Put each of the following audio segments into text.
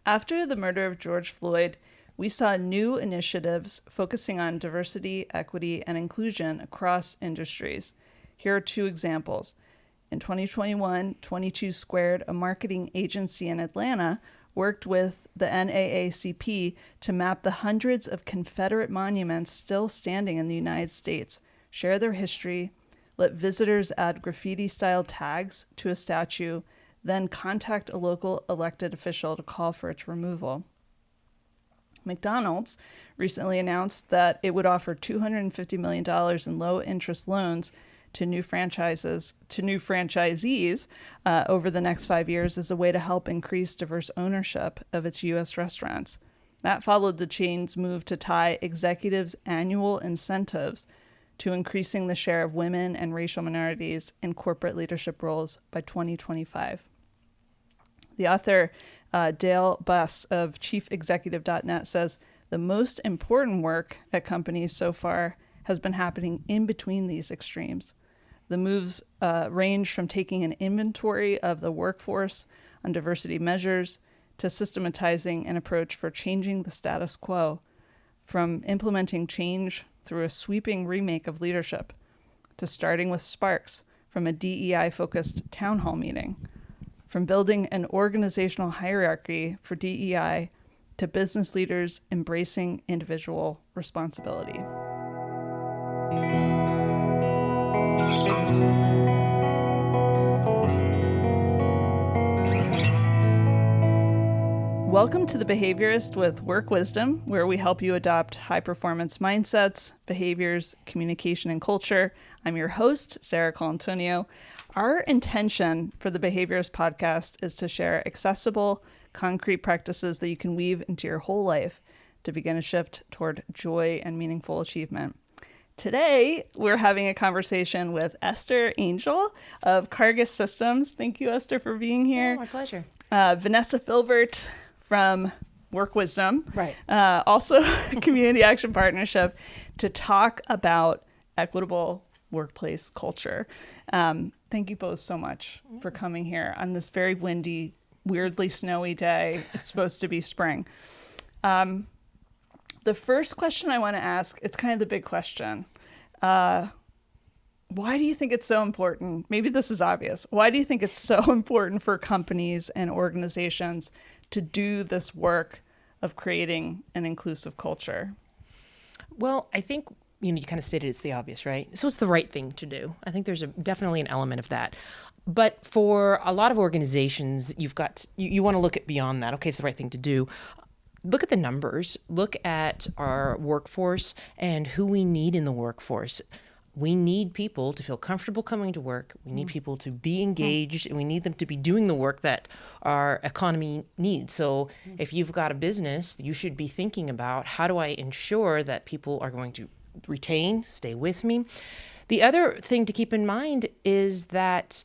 After the murder of George Floyd, we saw new initiatives focusing on diversity, equity, and inclusion across industries. Here are two examples. In 2021, 22 Squared, a marketing agency in Atlanta, worked with the NAACP to map the hundreds of Confederate monuments still standing in the United States, share their history, let visitors add graffiti-style tags to a statue, then contact a local elected official to call for its removal. McDonald's recently announced that it would offer $250 million in low-interest loans to new franchisees over the next 5 years as a way to help increase diverse ownership of its U.S. restaurants. That followed the chain's move to tie executives' annual incentives to increasing the share of women and racial minorities in corporate leadership roles by 2025. The author, Dale Buss of ChiefExecutive.net, says the most important work at companies so far has been happening in between these extremes. The moves range from taking an inventory of the workforce on diversity measures to systematizing an approach for changing the status quo, from implementing change through a sweeping remake of leadership to starting with sparks from a DEI-focused town hall meeting, from building an organizational hierarchy for DEI to business leaders embracing individual responsibility. Welcome to The Behaviorist with Work Wisdom, where we help you adopt high-performance mindsets, behaviors, communication, and culture. I'm your host, Sarah Colantonio. Our intention for the Behaviorist podcast is to share accessible, concrete practices that you can weave into your whole life to begin a shift toward joy and meaningful achievement. Today, we're having a conversation with Esther Angell of Cargas Systems. Thank you, Esther, for being here. Yeah, my pleasure. Vanessa Philbert from Work Wisdom, Right. Also Community Action Partnership, to talk about equitable workplace culture. Thank you both so much for coming here on this very windy, weirdly snowy day. It's supposed to be spring. The first question I want to ask, it's kind of the big question. Why do you think it's so important? Maybe this is obvious. Why do you think it's so important for companies and organizations to do this work of creating an inclusive culture? Well, I think, you kind of stated it's the obvious, right? So it's the right thing to do. I think there's definitely an element of that. But for a lot of organizations, you want to look at beyond that. Okay, it's the right thing to do. Look at the numbers. Look at our workforce and who we need in the workforce. We need people to feel comfortable coming to work. We need people to be engaged, and we need them to be doing the work that our economy needs. So if you've got a business, you should be thinking about, how do I ensure that people are going to retain, stay with me? The other thing to keep in mind is that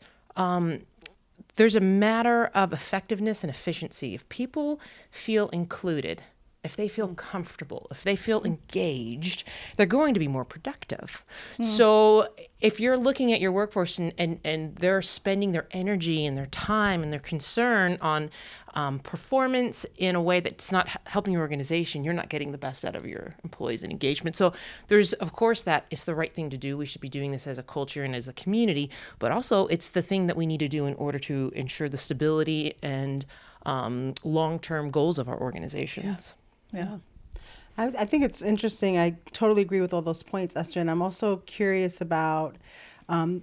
there's a matter of effectiveness and efficiency. If people feel included, if they feel comfortable, if they feel engaged, they're going to be more productive. So if you're looking at your workforce and they're spending their energy and their time and their concern on performance in a way that's not helping your organization, you're not getting the best out of your employees and engagement. So there's, of course, that it's the right thing to do. We should be doing this as a culture and as a community, but also it's the thing that we need to do in order to ensure the stability and long-term goals of our organizations. Yeah. I think it's interesting. I totally agree with all those points, Esther. And I'm also curious about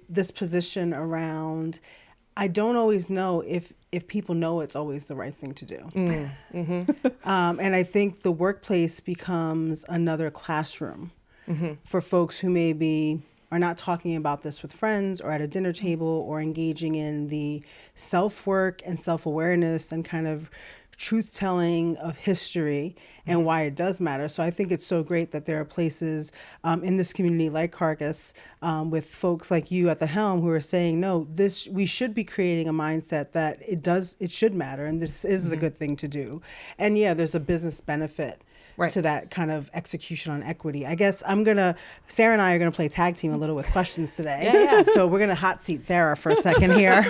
this position around, I don't always know if people know it's always the right thing to do. And I think the workplace becomes another classroom for folks who maybe are not talking about this with friends or at a dinner table or engaging in the self-work and self-awareness and kind of truth-telling of history and why it does matter. So I think it's so great that there are places in this community like Cargas with folks like you at the helm who are saying, no, we should be creating a mindset that it should matter and this is the good thing to do. And yeah, there's a business benefit to that kind of execution on equity. I guess Sarah and I are gonna play tag team a little with questions today. Yeah. So we're gonna hot seat Sarah for a second here.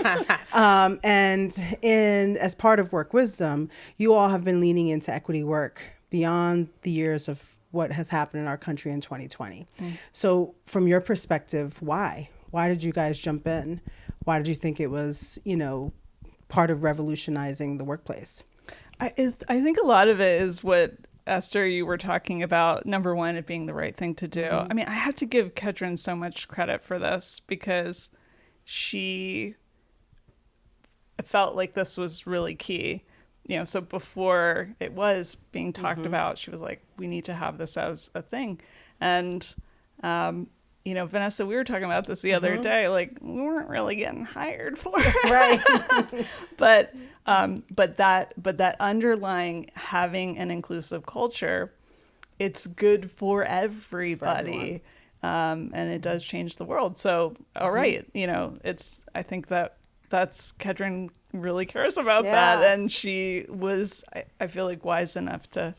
And as part of Work Wisdom, you all have been leaning into equity work beyond the years of what has happened in our country in 2020. So from your perspective, why? Why did you guys jump in? Why did you think it was, part of revolutionizing the workplace? I think a lot of it is what, Esther, you were talking about. Number one, it being the right thing to do. I mean, I have to give Kedron so much credit for this because she felt like this was really key. So before it was being talked about, she was like, we need to have this as a thing. And, Vanessa, we were talking about this the other day, like we weren't really getting hired for it. Right. but that underlying having an inclusive culture, it's good for everybody. And it does change the world. So, all right, I think that's Kedron really cares about that, and she was, I feel like, wise enough to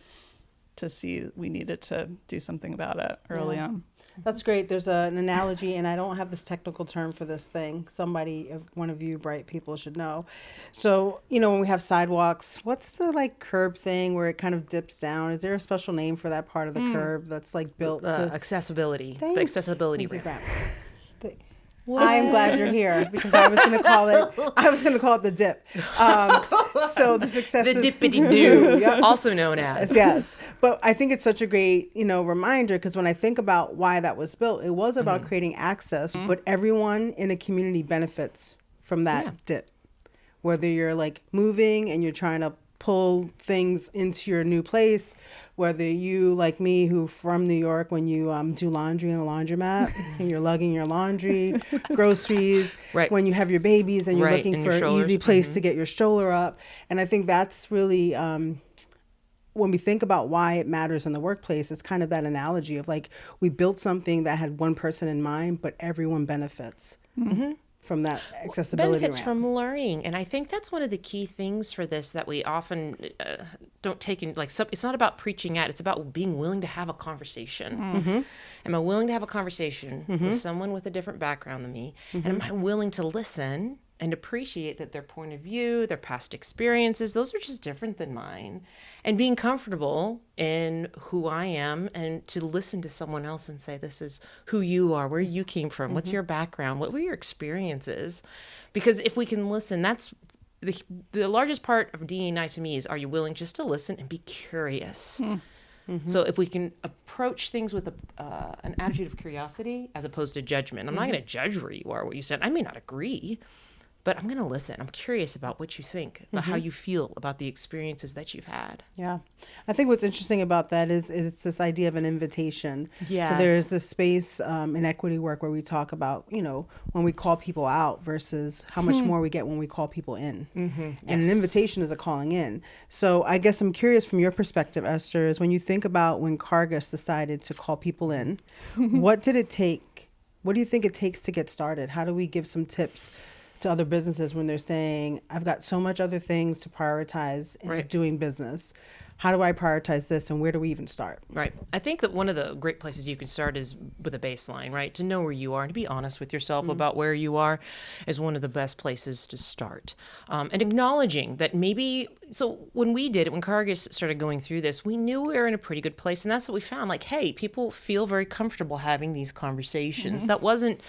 see we needed to do something about it early on. That's great. There's an analogy, and I don't have this technical term for this thing. One of you bright people should know. So, when we have sidewalks, what's the curb thing where it kind of dips down? Is there a special name for that part of the curb that's built to accessibility? The accessibility ramp. I am glad you're here because I was going to call it the dip. So the success the dippity-doo, also known as. Yes. But I think it's such a great, reminder because when I think about why that was built, it was about creating access, but everyone in a community benefits from that dip. Whether you're moving and you're trying to pull things into your new place, whether you, like me, who from New York, when you do laundry in a laundromat and you're lugging your laundry, groceries, when you have your babies and you're looking for an easy place to get your stroller up. And I think that's really, when we think about why it matters in the workplace, it's kind of that analogy of we built something that had one person in mind, but everyone benefits. From that accessibility benefits ramp. From learning. And I think that's one of the key things for this that we often don't take in, it's not about preaching at, it's about being willing to have a conversation. Am I willing to have a conversation with someone with a different background than me? And am I willing to listen and appreciate that their point of view, their past experiences, those are just different than mine. And being comfortable in who I am and to listen to someone else and say, this is who you are, where you came from, what's your background, what were your experiences? Because if we can listen, that's the largest part of DE&I to me is, are you willing just to listen and be curious? So if we can approach things with an attitude of curiosity as opposed to judgment, I'm not going to judge where you are, what you said. I may not agree, but I'm going to listen. I'm curious about what you think, about how you feel about the experiences that you've had. Yeah. I think what's interesting about that is it's this idea of an invitation. Yes. So there's this space in equity work where we talk about, when we call people out versus how much more we get when we call people in. And an invitation is a calling in. So I guess I'm curious from your perspective, Esther, is when you think about when Cargas decided to call people in, what did it take? What do you think it takes to get started? How do we give some tips to other businesses when they're saying, I've got so much other things to prioritize in doing business. How do I prioritize this and where do we even start? Right. I think that one of the great places you can start is with a baseline, right? To know where you are and to be honest with yourself about where you are is one of the best places to start. And acknowledging that so when we did it, when Cargas started going through this, we knew we were in a pretty good place. And that's what we found. Hey, people feel very comfortable having these conversations. That wasn't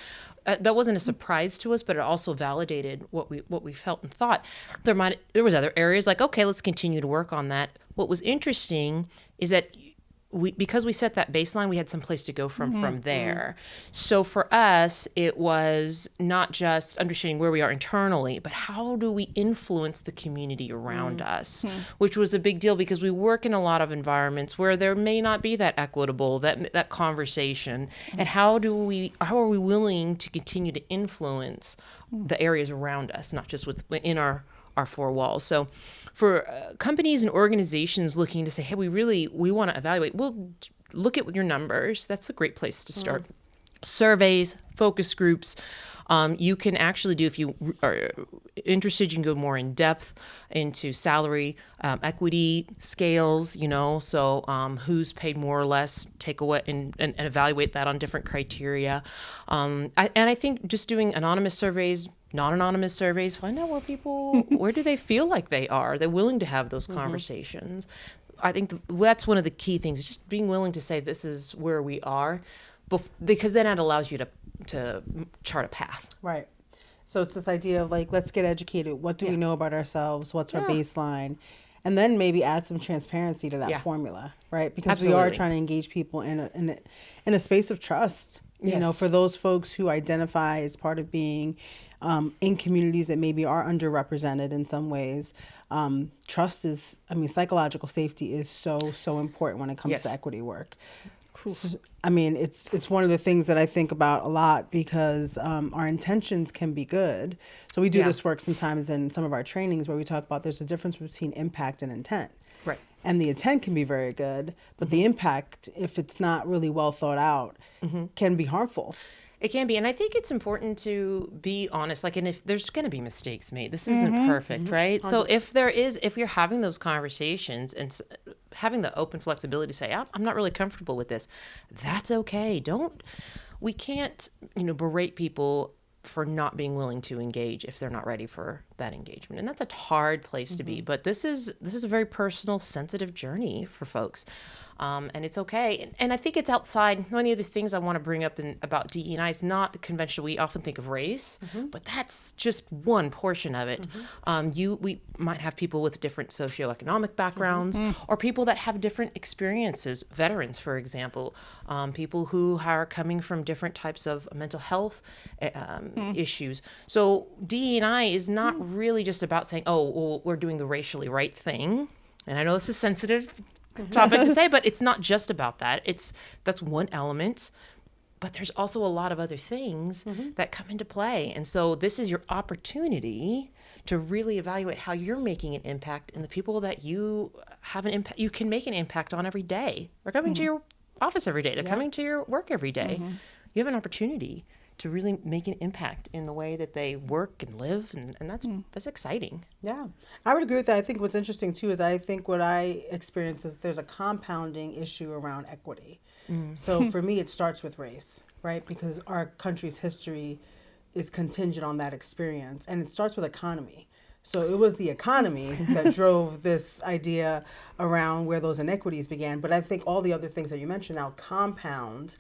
a surprise to us, but it also validated what we felt and thought. There was other areas okay, let's continue to work on that. What was interesting is that because we set that baseline, we had some place to go from there. So for us, it was not just understanding where we are internally, but how do we influence the community around us, which was a big deal because we work in a lot of environments where there may not be that equitable, that conversation. And how are we willing to continue to influence the areas around us, not just within our four walls. So for companies and organizations looking to say, hey, we want to evaluate, we'll look at your numbers. That's a great place to start. Surveys, focus groups, You can actually do, if you are interested, you can go more in depth into salary, equity scales, so who's paid more or less, take away and evaluate that on different criteria. I think just doing anonymous surveys, non-anonymous surveys, find out where do they feel like they are? They're willing to have those conversations. I think that's one of the key things, is just being willing to say, this is where we are, because then it allows you to chart a path. Right. So it's this idea of like, let's get educated. What do we know about ourselves? What's our baseline? And then maybe add some transparency to that formula, right? Because we are trying to engage people in a space of trust. Yes. For those folks who identify as part of being in communities that maybe are underrepresented in some ways, trust is, psychological safety is so important when it comes to equity work. It's one of the things that I think about a lot, because our intentions can be good. So we do this work sometimes in some of our trainings where we talk about there's a difference between impact and intent. Right. And the intent can be very good, but the impact, if it's not really well thought out, can be harmful. It can be. And I think it's important to be honest. And if there's going to be mistakes made, this isn't perfect, right? So if you're having those conversations and having the open flexibility to say, I'm not really comfortable with this, that's okay. We can't, berate people for not being willing to engage if they're not ready for that engagement. And that's a hard place to be. But this is a very personal, sensitive journey for folks. And it's okay. And I think it's outside. One of the other things I want to bring up about DE&I is not conventional. We often think of race, but that's just one portion of it. We might have people with different socioeconomic backgrounds, or people that have different experiences, veterans, for example, people who are coming from different types of mental health issues. So DE&I is not really just about saying, we're doing the racially right thing. And I know this is sensitive topic to say, but it's not just about that. That's one element, but there's also a lot of other things that come into play. And so this is your opportunity to really evaluate how you're making an impact in the people that you have you can make an impact on every day. They're coming to your office every day. They're coming to your work every day. You have an opportunity to really make an impact in the way that they work and live, and that's exciting. Yeah, I would agree with that. I think what's interesting too is I think what I experience is there's a compounding issue around equity. So for me, it starts with race, right? Because our country's history is contingent on that experience, and it starts with economy. So it was the economy that drove this idea around where those inequities began. But I think all the other things that you mentioned now compound.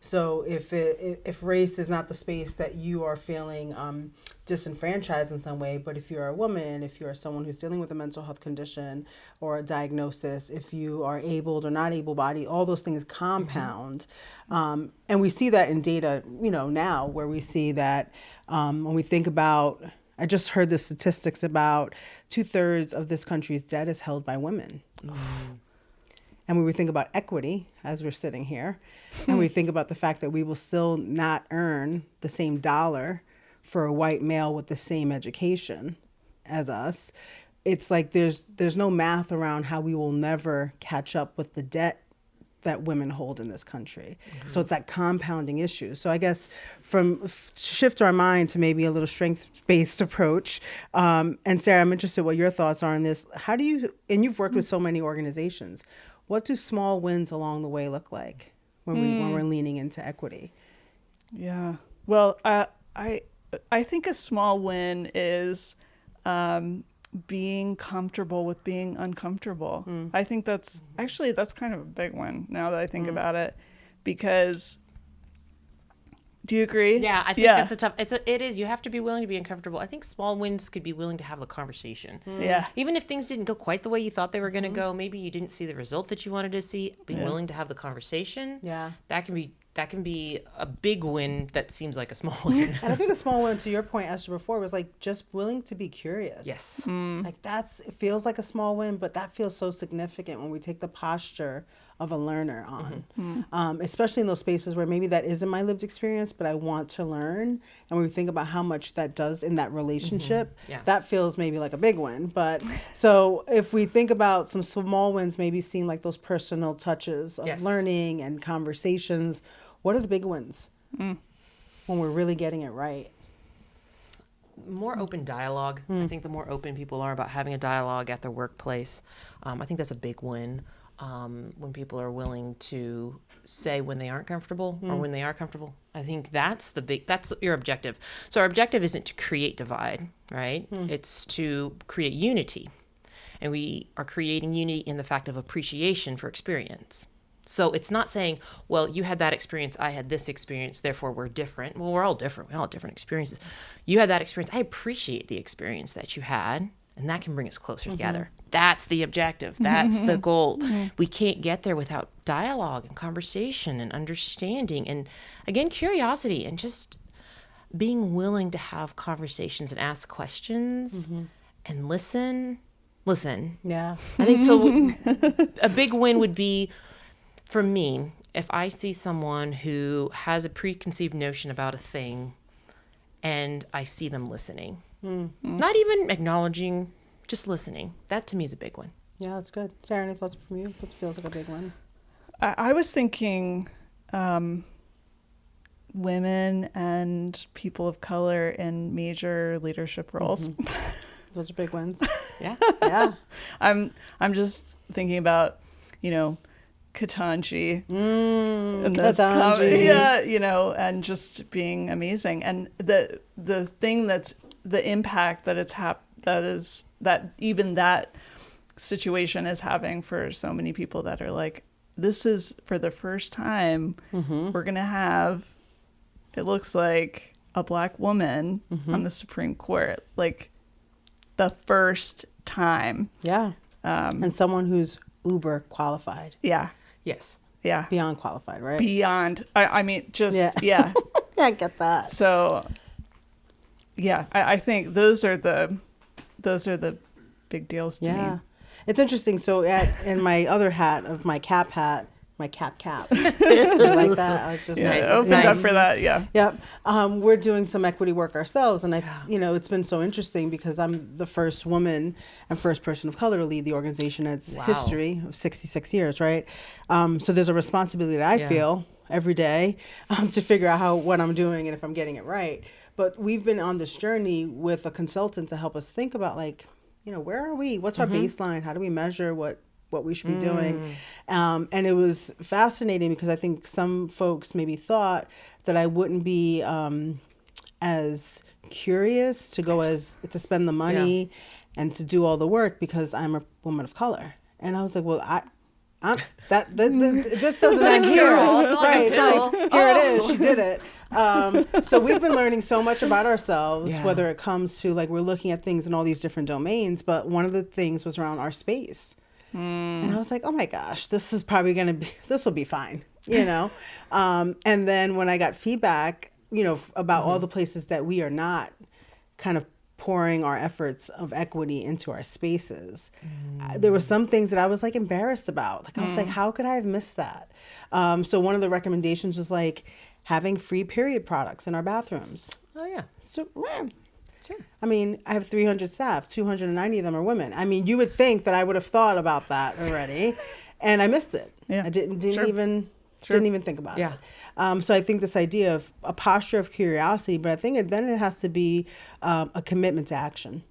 So if race is not the space that you are feeling disenfranchised in some way, but if you're a woman, if you're someone who's dealing with a mental health condition or a diagnosis, if you are abled or not able-bodied, all those things compound. And we see that in data, now, where we see that when we think about, I just heard the statistics about 2/3 of this country's debt is held by women. And when we think about equity, as we're sitting here, and we think about the fact that we will still not earn the same dollar for a white male with the same education as us, it's like there's no math around how we will never catch up with the debt that women hold in this country. So it's that compounding issue. So I guess shift our mind to maybe a little strength-based approach. And Sarah, I'm interested what your thoughts are on this. How do you, and you've worked with so many organizations, what do small wins along the way look like when we're leaning into equity? Yeah. Well, I think a small win is being comfortable with being uncomfortable. I think that's kind of a big one now that I think about it, because do you agree? Yeah, I think that's it is, you have to be willing to be uncomfortable. I think small wins could be willing to have a conversation. Yeah. Even if things didn't go quite the way you thought they were going to go, maybe you didn't see the result that you wanted to see, being willing to have the conversation. Yeah. That can be a big win that seems like a small win. And I think a small win, to your point, Esther, before, was like just willing to be curious. Yes. Like it feels like a small win, but that feels so significant when we take the posture of a learner on, especially in those spaces where maybe that isn't my lived experience, but I want to learn. And when we think about how much that does in that relationship, that feels maybe like a big win. But so if we think about some small wins, maybe seem like those personal touches of learning and conversations, what are the big wins when we're really getting it right? more open dialogue. I think the more open people are about having a dialogue at their workplace, I think that's a big win. When people are willing to say when they aren't comfortable or when they are comfortable, I think that's your objective. So our objective isn't to create divide, right? It's to create unity. And we are creating unity in the fact of appreciation for experience. So it's not saying, well, you had that experience, I had this experience, therefore we're different. Well, we're all different. We all have different experiences. You had that experience. I appreciate the experience that you had, and that can bring us closer together. That's the objective. That's the goal. We can't get there without dialogue and conversation and understanding and, again, curiosity and just being willing to have conversations and ask questions and listen. Yeah. I think so. A big win would be, for me, if I see someone who has a preconceived notion about a thing and I see them listening, not even acknowledging, just listening, that to me is a big one. Yeah, that's good. Sarah, any thoughts from you? What feels like a big one? I was thinking women and people of color in major leadership roles. Those are big wins. Yeah. Yeah. I'm just thinking about, Ketanji. Ketanji. And just being amazing. And the thing that's the impact that that even that situation is having for so many people that are like, this is for the first time we're going to have, it looks like, a Black woman on the Supreme Court, like the first time. Yeah. And someone who's uber qualified. Yeah. Yes. Yeah. Beyond qualified, right? Beyond. I mean, just, yeah. Yeah, I get that. So, yeah, I think those are the big deals to me. It's interesting. So in my other hat of my cap hat, my cap. You like that? I was just opened up for that. Yeah. Yep. We're doing some equity work ourselves. And it's been so interesting because I'm the first woman and first person of color to lead the organization. It's history of 66 years, right? So there's a responsibility that I feel every day to figure out what I'm doing and if I'm getting it right. But we've been on this journey with a consultant to help us think about, like, where are we? What's our baseline? How do we measure what we should be doing? And it was fascinating because I think some folks maybe thought that I wouldn't be as curious to spend the money and to do all the work because I'm a woman of color. And I was like, well, this doesn't end here. Right. It's like, here it is. She did it. So we've been learning so much about ourselves, whether it comes to, like, we're looking at things in all these different domains, but one of the things was around our space. And I was like, oh my gosh, this will be fine, and then when I got feedback, about all the places that we are not kind of pouring our efforts of equity into our spaces, there were some things that I was, like, embarrassed about. Like, I was like, how could I have missed that? So one of the recommendations was, like, having free period products in our bathrooms. Oh, yeah. So, Sure. I mean, I have 300 staff, 290 of them are women. I mean, you would think that I would have thought about that already, and I missed it. Yeah. I didn't even think about it. So I think this idea of a posture of curiosity, but I think then it has to be a commitment to action.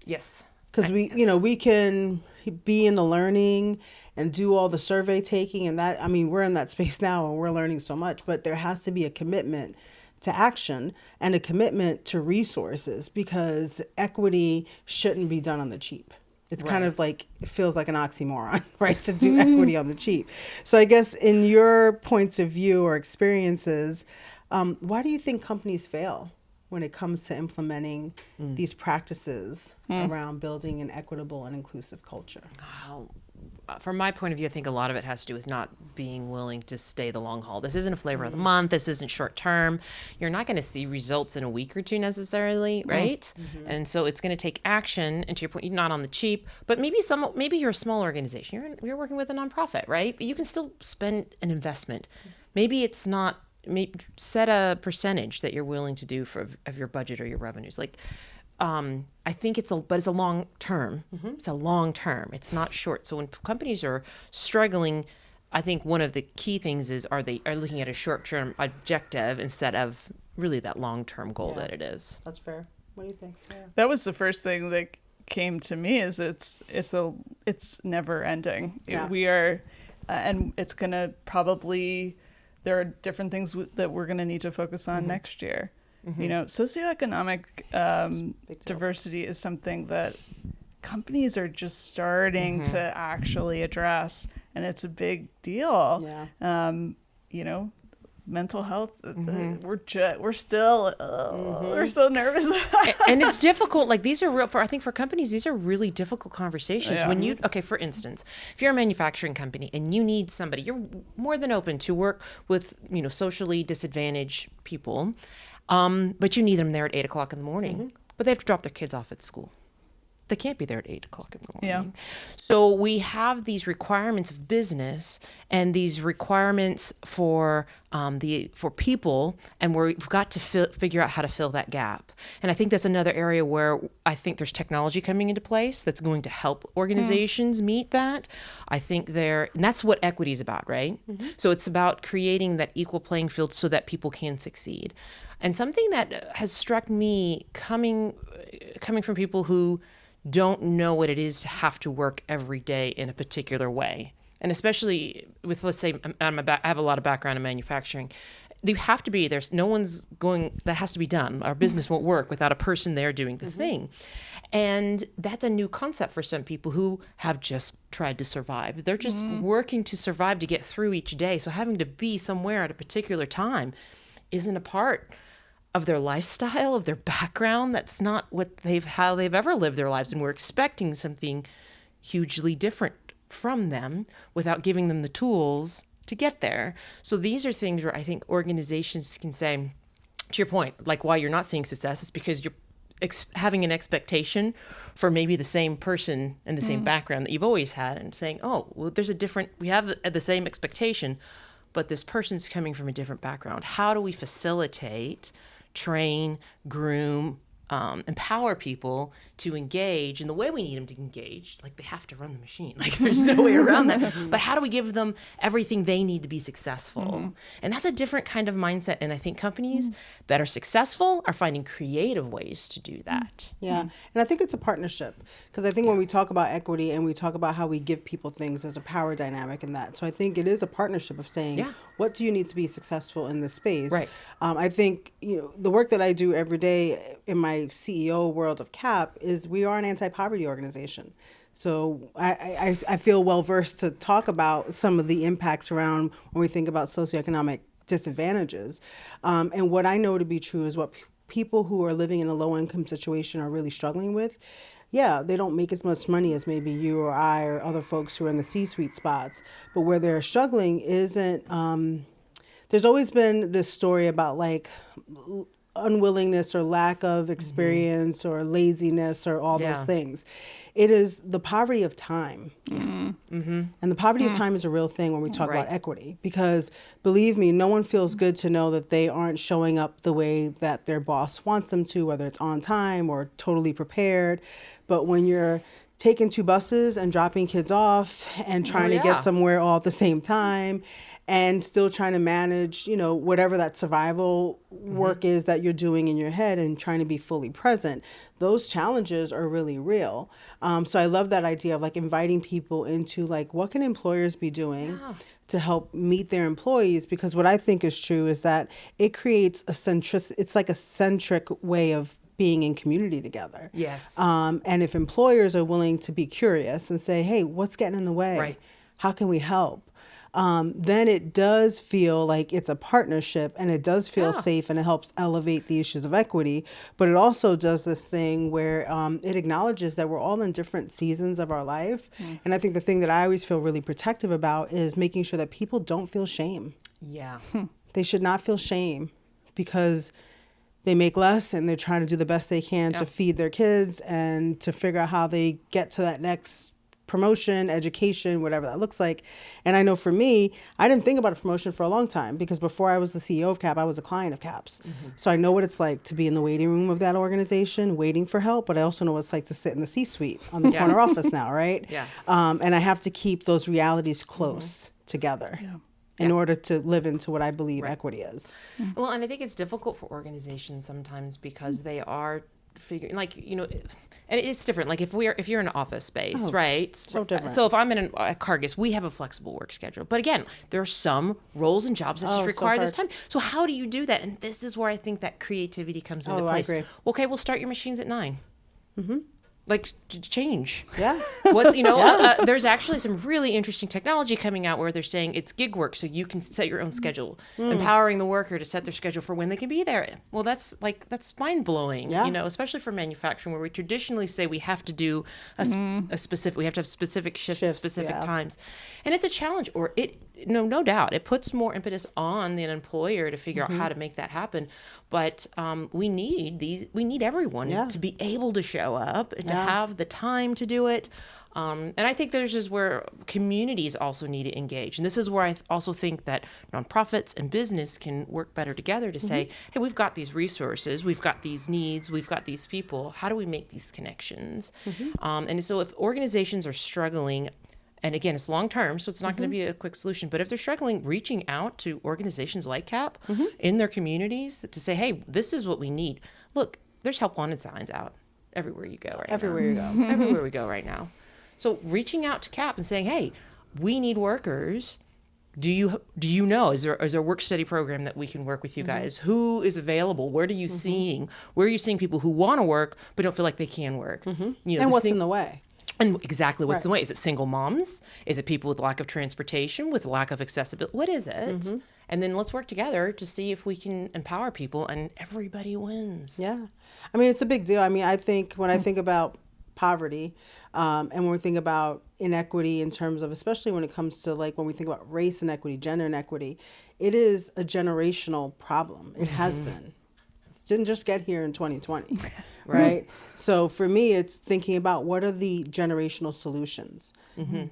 Yes. Because we can be in the learning and do all the survey taking and that. I mean, we're in that space now and we're learning so much, but there has to be a commitment to action and a commitment to resources, because equity shouldn't be done on the cheap. It's kind of like, it feels like an oxymoron, right? To do equity on the cheap. So I guess in your points of view or experiences, why do you think companies fail when it comes to implementing these practices around building an equitable and inclusive culture? From my point of view, I think a lot of it has to do with not being willing to stay the long haul. This isn't a flavor of the month. This isn't short term. You're not going to see results in a week or two necessarily, right? And so it's going to take action. And to your point, not on the cheap, but maybe you're a small organization. You're working with a nonprofit, right? But you can still spend an investment. Maybe it's not. Set a percentage that you're willing to do of your budget or your revenues. Like, I think it's a long term. It's a long term. It's not short. So when companies are struggling, I think one of the key things is are looking at a short term objective instead of really that long term goal that it is. That's fair. What do you think, Sarah? That was the first thing that came to me is it's never ending. Yeah. We are, and it's going to probably, there are different things that we're going to need to focus on next year. You know, socioeconomic diversity is something that companies are just starting to actually address, and it's a big deal. Yeah. You know, mental health, we're still we're so nervous. And it's difficult. Like, these are real I think for companies, these are really difficult conversations. Yeah. When you, okay, for instance, if you're a manufacturing company and you need somebody, you're more than open to work with, you know, socially disadvantaged people, but you need them there at 8:00 in the morning, but they have to drop their kids off at school. They can't be there at 8:00 in the morning. Yeah. So we have these requirements of business and these requirements for for people, and we've got to figure out how to fill that gap. And I think that's another area where I think there's technology coming into place that's going to help organizations meet that. I think and that's what equity is about, right? So it's about creating that equal playing field so that people can succeed. And something that has struck me coming from people who don't know what it is to have to work every day in a particular way. And especially with, let's say, I have a lot of background in manufacturing. You have to be, there's no one's going, that has to be done. Our business won't work without a person there doing the thing. And that's a new concept for some people who have just tried to survive. They're just working to survive to get through each day. So having to be somewhere at a particular time isn't a part of their lifestyle, of their background. That's not how they've ever lived their lives. And we're expecting something hugely different from them without giving them the tools to get there. So these are things where I think organizations can say, to your point, like why you're not seeing success is because you're having an expectation for maybe the same person and the same background that you've always had, and saying, oh, well, we have the same expectation, but this person's coming from a different background. How do we facilitate, train, groom, empower people to engage in the way we need them to engage? Like, they have to run the machine. Like, there's no way around that. But how do we give them everything they need to be successful? And that's a different kind of mindset. And I think companies that are successful are finding creative ways to do that. Yeah. And I think it's a partnership, because I think when we talk about equity and we talk about how we give people things, there's a power dynamic in that. So I think it is a partnership of saying, what do you need to be successful in this space? Right. I think, you know, the work that I do every day in my CEO world of CAP is we are an anti-poverty organization. So I feel well versed to talk about some of the impacts around when we think about socioeconomic disadvantages. And what I know to be true is what people who are living in a low income situation are really struggling with. Yeah, they don't make as much money as maybe you or I or other folks who are in the C-suite spots. But where they're struggling isn't, there's always been this story about like unwillingness or lack of experience or laziness or all those things. It is the poverty of time. And the poverty of time is a real thing when we talk about equity, because believe me, no one feels good to know that they aren't showing up the way that their boss wants them to, whether it's on time or totally prepared. But when you're taking 2 buses and dropping kids off and trying to get somewhere all at the same time, and still trying to manage, you know, whatever that survival work is that you're doing in your head and trying to be fully present, those challenges are really real. So I love that idea of like inviting people into like, what can employers be doing to help meet their employees? Because what I think is true is that it creates it's like a centric way of being in community together. Yes. And if employers are willing to be curious and say, hey, what's getting in the way? Right. How can we help? Then it does feel like it's a partnership, and it does feel safe, and it helps elevate the issues of equity. But it also does this thing where it acknowledges that we're all in different seasons of our life. And I think the thing that I always feel really protective about is making sure that people don't feel shame. Yeah. They should not feel shame because they make less and they're trying to do the best they can to feed their kids and to figure out how they get to that next promotion, education, whatever that looks like. And I know for me, I didn't think about a promotion for a long time, because before I was the CEO of CAP, I was a client of CAP's. So I know what it's like to be in the waiting room of that organization, waiting for help, but I also know what it's like to sit in the C-suite on the corner office now, right? And I have to keep those realities close together in order to live into what I believe equity is. Well, and I think it's difficult for organizations sometimes because they are figuring, like, and it's different. Like if you're in an office space, right? So different. So if I'm in a Cargas, we have a flexible work schedule. But again, there are some roles and jobs that just require this time. So how do you do that? And this is where I think that creativity comes into place. I agree. Okay, we'll start your machines at 9. Like change. Yeah. What's there's actually some really interesting technology coming out where they're saying it's gig work, so you can set your own schedule, empowering the worker to set their schedule for when they can be there. Well, that's mind blowing. Yeah. Especially for manufacturing, where we traditionally say we have to do a specific, we have to have specific shifts at specific times, and it's a challenge. Or no doubt, it puts more impetus on the employer to figure out how to make that happen. But we need everyone to be able to show up and to have the time to do it. And I think there's just where communities also need to engage. And this is where I also think that nonprofits and business can work better together to say, hey, we've got these resources, we've got these needs, we've got these people. How do we make these connections? And so if organizations are struggling, and again, it's long term, so it's not going to be a quick solution. But if they're struggling, reaching out to organizations like CAP in their communities to say, hey, this is what we need. Look, there's help wanted signs out everywhere you go right now. Everywhere you go. Everywhere we go right now. So reaching out to CAP and saying, hey, we need workers. Do you know, is there a work study program that we can work with you guys? Who is available? Where are you seeing? Where are you seeing people who want to work but don't feel like they can work? And what's in the way? And exactly what's in the way. Is it single moms? Is it people with lack of transportation, with lack of accessibility? What is it? And then let's work together to see if we can empower people, and everybody wins. Yeah. I mean, it's a big deal. I mean, I think when I think about poverty and when we think about inequity in terms of, especially when it comes to like when we think about race inequity, gender inequity, it is a generational problem. It has been. Didn't just get here in 2020, right? So for me, it's thinking about what are the generational solutions,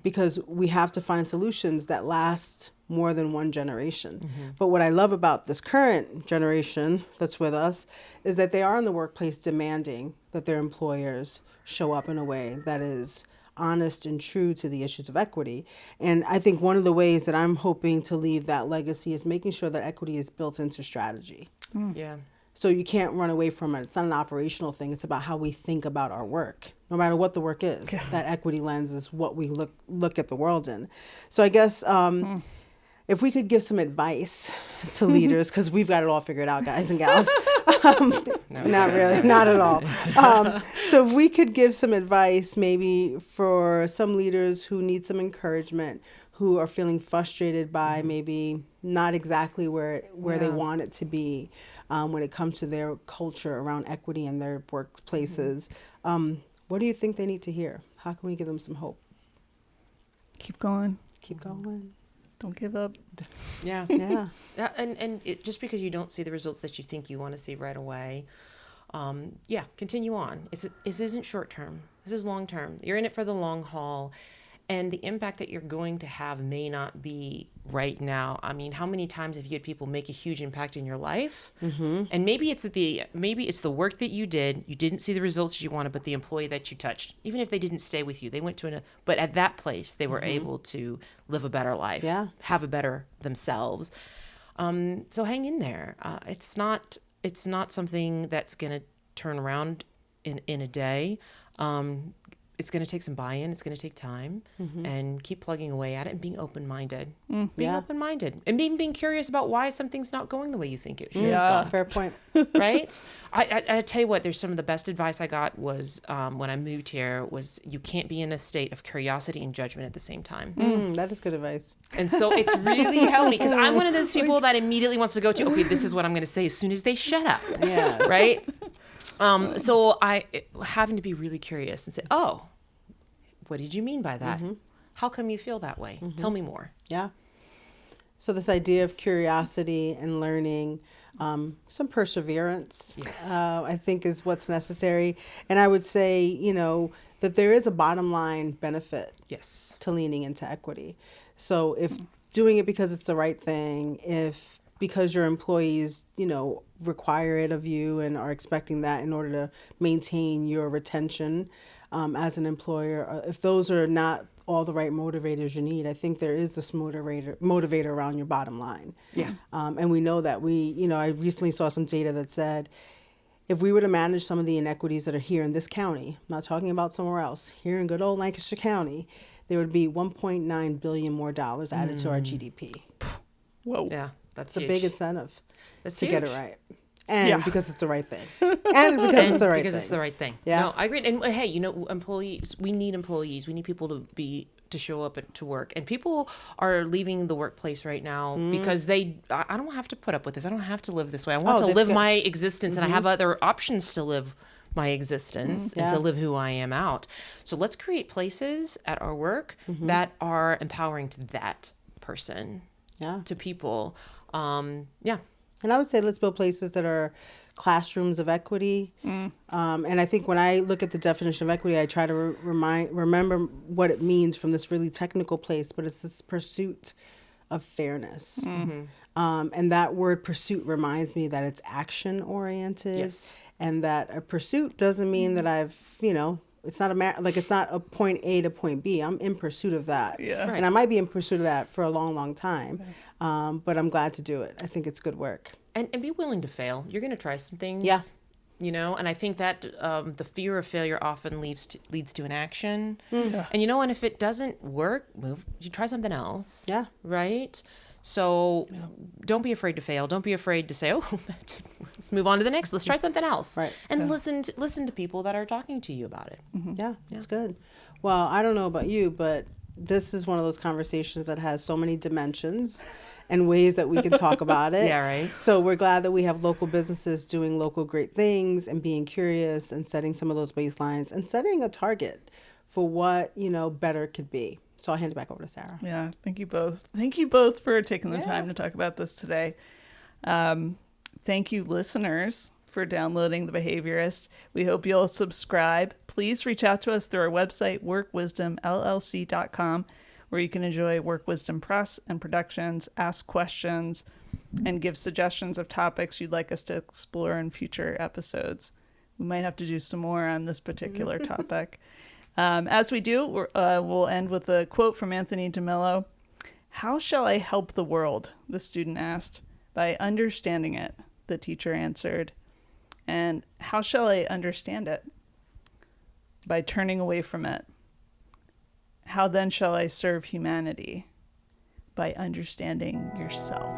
because we have to find solutions that last more than one generation. But what I love about this current generation that's with us is that they are in the workplace demanding that their employers show up in a way that is honest and true to the issues of equity. And I think one of the ways that I'm hoping to leave that legacy is making sure that equity is built into strategy. Yeah. So you can't run away from it. It's not an operational thing. It's about how we think about our work, no matter what the work is. That equity lens is what we look at the world in. So I guess if we could give some advice to leaders, because we've got it all figured out, guys and gals. Not really, not at all. So if we could give some advice maybe for some leaders who need some encouragement, who are feeling frustrated by maybe not exactly where they want it to be, when it comes to their culture around equity in their workplaces. What do you think they need to hear? How can we give them some hope? Keep going. Keep going. Don't give up. Yeah. Yeah. And just because you don't see the results that you think you want to see right away, continue on. This isn't short term. This is long term. You're in it for the long haul. And the impact that you're going to have may not be right now. I mean, how many times have you had people make a huge impact in your life? And maybe it's the work that you did. You didn't see the results you wanted, but the employee that you touched, even if they didn't stay with you, they went to but at that place they were able to live a better life, have a better themselves. So hang in there. It's not something that's going to turn around in a day. It's going to take some buy-in. It's going to take time, and keep plugging away at it and being open-minded. Being open-minded and even being curious about why something's not going the way you think it should have gone. Fair point. Right? I tell you what, there's some of the best advice I got was when I moved here was you can't be in a state of curiosity and judgment at the same time. That is good advice. And so it's really helped me because I'm one of those people that immediately wants to go to, okay, this is what I'm going to say as soon as they shut up. Yeah. Right? So having to be really curious and say, oh, what did you mean by that? How come you feel that way? Tell me more. Yeah. So this idea of curiosity and learning, some perseverance, I think is what's necessary. And I would say, that there is a bottom line benefit to leaning into equity. So if doing it because it's the right thing, because your employees, require it of you and are expecting that in order to maintain your retention as an employer, if those are not all the right motivators you need, I think there is this motivator around your bottom line. Yeah. And we know that I recently saw some data that said if we were to manage some of the inequities that are here in this county, I'm not talking about somewhere else, here in good old Lancaster County, there would be $1.9 billion more dollars added to our GDP. Whoa. Yeah, that's It's a huge. big incentive That's to huge. get it right. And Yeah. because it's the right thing. And because it's the right because thing. it's the right thing. Yeah. No, I agree. And hey, you know, employees, we need employees. We need people to show up to work. And people are leaving the workplace right now because I don't have to put up with this. I don't have to live this way. I want to they've live got- my existence, and I have other options to live my existence and Yeah. to live who I am out. So let's create places at our work that are empowering to that person, Yeah. to people. Yeah. And I would say let's build places that are classrooms of equity. And I think when I look at the definition of equity, I try to remember what it means from this really technical place, but it's this pursuit of fairness. And that word pursuit reminds me that it's action oriented. Yes. And that a pursuit doesn't mean that I've, it's not it's not a point A to point B. I'm in pursuit of that. Yeah. Right. And I might be in pursuit of that for a long, long time. But I'm glad to do it. I think it's good work. And be willing to fail. You're going to try some things. Yeah. You know, and I think that the fear of failure often leads to an action. Yeah. And and if it doesn't work, you try something else. Yeah. Right? So don't be afraid to fail. Don't be afraid to say, "Oh, that didn't work. Let's move on to the next. Let's try something else." Right. And listen to people that are talking to you about it. Yeah, it's good. Well, I don't know about you, but this is one of those conversations that has so many dimensions and ways that we can talk about it. Yeah, right. So we're glad that we have local businesses doing local great things and being curious and setting some of those baselines and setting a target for what, better could be. So I'll hand it back over to Sarah. Yeah, thank you both. Thank you both for taking the time to talk about this today. Thank you, listeners, for downloading The Behaviorist. We hope you'll subscribe. Please reach out to us through our website, workwisdomllc.com, where you can enjoy Work Wisdom Press and productions, ask questions, and give suggestions of topics you'd like us to explore in future episodes. We might have to do some more on this particular topic. As we do, we'll end with a quote from Anthony DeMello. "How shall I help the world?" the student asked. "By understanding it," the teacher answered. "And how shall I understand it?" "By turning away from it." "How then shall I serve humanity?" "By understanding yourself."